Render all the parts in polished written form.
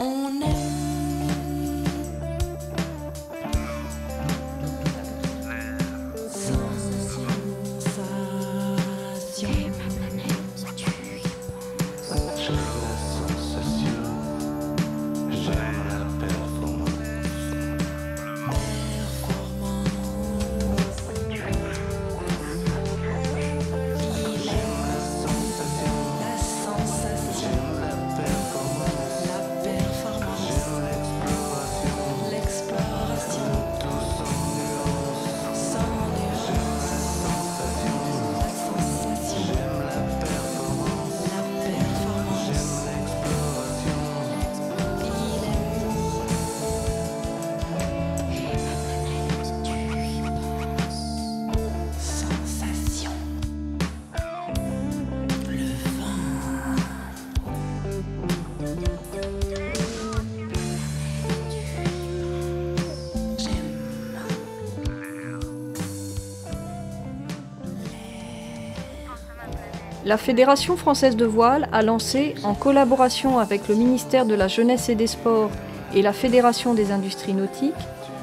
On aime. La Fédération française de voile a lancé, en collaboration avec le ministère de la Jeunesse et des Sports et la Fédération des industries nautiques,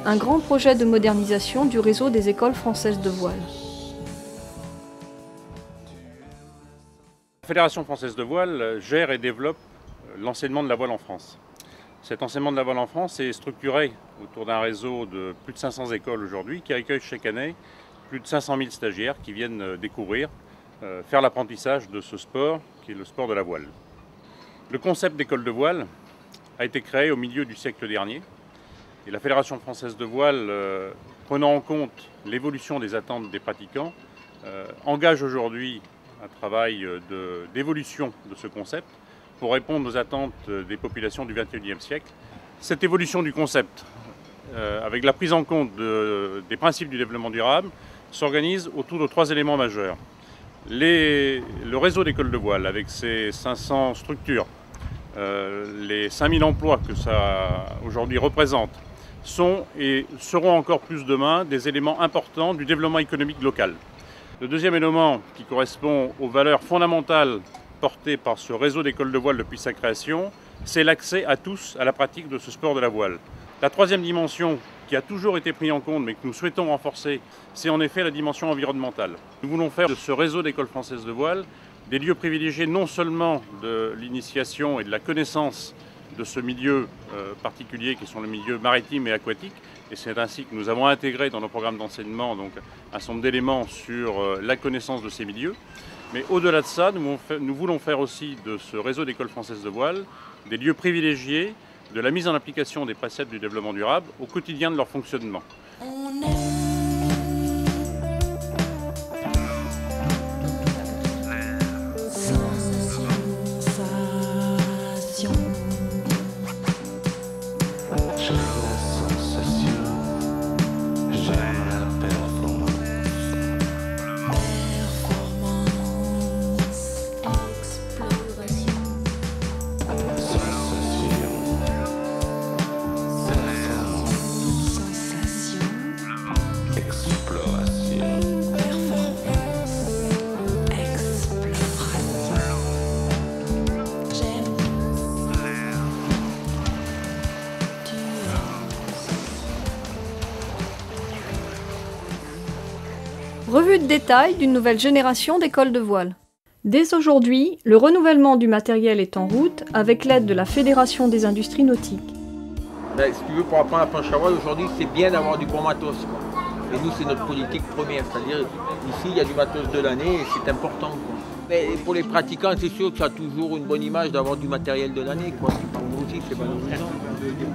un grand projet de modernisation du réseau des écoles françaises de voile. La Fédération française de voile gère et développe l'enseignement de la voile en France. Cet enseignement de la voile en France est structuré autour d'un réseau de plus de 500 écoles aujourd'hui qui accueillent chaque année plus de 500 000 stagiaires qui viennent découvrir, faire l'apprentissage de ce sport qui est le sport de la voile. Le concept d'école de voile a été créé au milieu du siècle dernier et la Fédération française de voile, prenant en compte l'évolution des attentes des pratiquants, engage aujourd'hui un travail d'évolution de ce concept pour répondre aux attentes des populations du XXIe siècle. Cette évolution du concept, avec la prise en compte des principes du développement durable, s'organise autour de 3 éléments majeurs. Le réseau d'écoles de voile, avec ses 500 structures, les 5000 emplois que ça aujourd'hui représente, sont et seront encore plus demain des éléments importants du développement économique local. Le deuxième élément qui correspond aux valeurs fondamentales portées par ce réseau d'écoles de voile depuis sa création, c'est l'accès à tous à la pratique de ce sport de la voile. La troisième dimension qui a toujours été prise en compte mais que nous souhaitons renforcer, c'est en effet la dimension environnementale. Nous voulons faire de ce réseau d'écoles françaises de voile des lieux privilégiés non seulement de l'initiation et de la connaissance de ce milieu particulier qui sont le milieu maritime et aquatique, et c'est ainsi que nous avons intégré dans nos programmes d'enseignement donc un certain nombre d'éléments sur la connaissance de ces milieux. Mais au-delà de ça, nous voulons faire aussi de ce réseau d'écoles françaises de voile des lieux privilégiés de la mise en application des préceptes du développement durable au quotidien de leur fonctionnement. On aime. Revue de détail d'une nouvelle génération d'écoles de voile. Dès aujourd'hui, le renouvellement du matériel est en route avec l'aide de la Fédération des industries nautiques. Ben, si tu veux, pour apprendre la planche à voile, aujourd'hui, c'est bien d'avoir du bon matos, quoi. Et nous, c'est notre politique première. C'est-à-dire, ici, il y a du matos de l'année et c'est important, quoi. Mais pour les pratiquants, c'est sûr que ça a toujours une bonne image d'avoir du matériel de l'année, quoi. Pour nous aussi, c'est valorisant.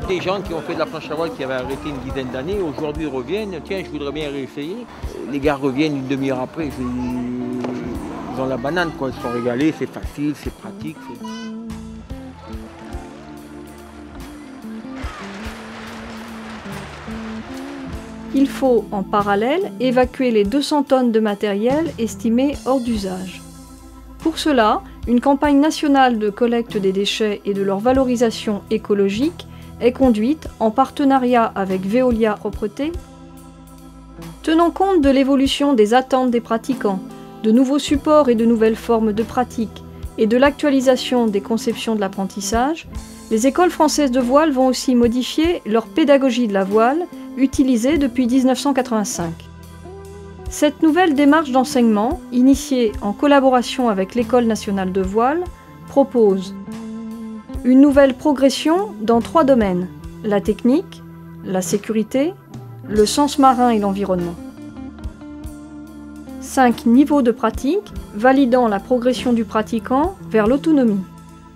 Des gens qui ont fait de la planche à voile, qui avaient arrêté une dizaine d'années, aujourd'hui reviennent. Tiens, je voudrais bien réessayer. Les gars reviennent une demi-heure après. Ils ont la banane, quoi. Ils sont régalés, c'est facile, c'est pratique. Il faut, en parallèle, évacuer les 200 tonnes de matériel estimées hors d'usage. Pour cela, une campagne nationale de collecte des déchets et de leur valorisation écologique est conduite en partenariat avec Veolia Propreté. Tenant compte de l'évolution des attentes des pratiquants, de nouveaux supports et de nouvelles formes de pratique, et de l'actualisation des conceptions de l'apprentissage, Les écoles françaises de voile vont aussi modifier leur pédagogie de la voile, utilisée depuis 1985. Cette nouvelle démarche d'enseignement, initiée en collaboration avec l'École nationale de voile, propose une nouvelle progression dans 3 domaines: la technique, la sécurité, le sens marin et l'environnement. 5 niveaux de pratique, validant la progression du pratiquant vers l'autonomie.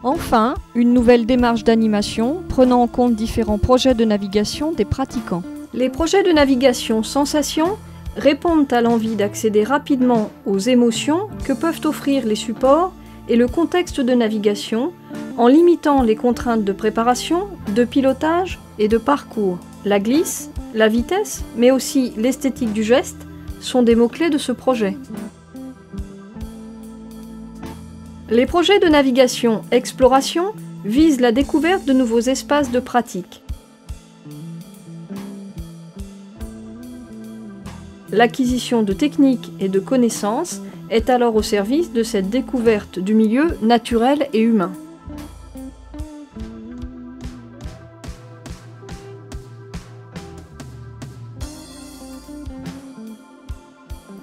Enfin, une nouvelle démarche d'animation prenant en compte différents projets de navigation des pratiquants. Les projets de navigation sensation répondent à l'envie d'accéder rapidement aux émotions que peuvent offrir les supports et le contexte de navigation en limitant les contraintes de préparation, de pilotage et de parcours. La glisse, la vitesse, mais aussi l'esthétique du geste sont des mots-clés de ce projet. Les projets de navigation exploration visent la découverte de nouveaux espaces de pratique. L'acquisition de techniques et de connaissances est alors au service de cette découverte du milieu naturel et humain.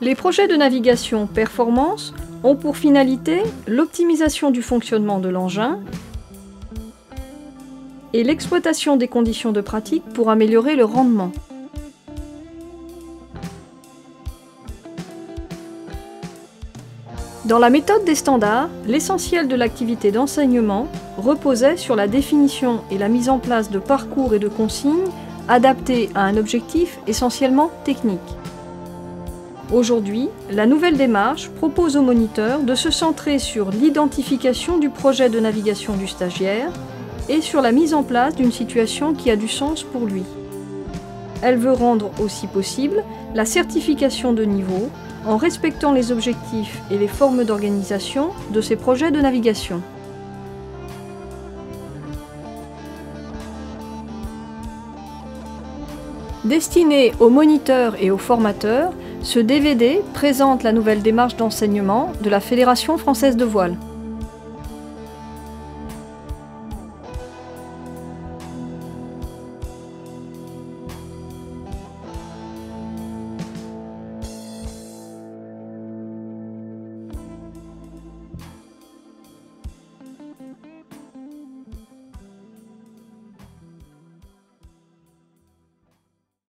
Les projets de navigation performance ont pour finalité l'optimisation du fonctionnement de l'engin et l'exploitation des conditions de pratique pour améliorer le rendement. Dans la méthode des standards, l'essentiel de l'activité d'enseignement reposait sur la définition et la mise en place de parcours et de consignes adaptés à un objectif essentiellement technique. Aujourd'hui, la nouvelle démarche propose au moniteur de se centrer sur l'identification du projet de navigation du stagiaire et sur la mise en place d'une situation qui a du sens pour lui. Elle veut rendre aussi possible la certification de niveau en respectant les objectifs et les formes d'organisation de ces projets de navigation. Destiné aux moniteurs et aux formateurs, ce DVD présente la nouvelle démarche d'enseignement de la Fédération française de voile.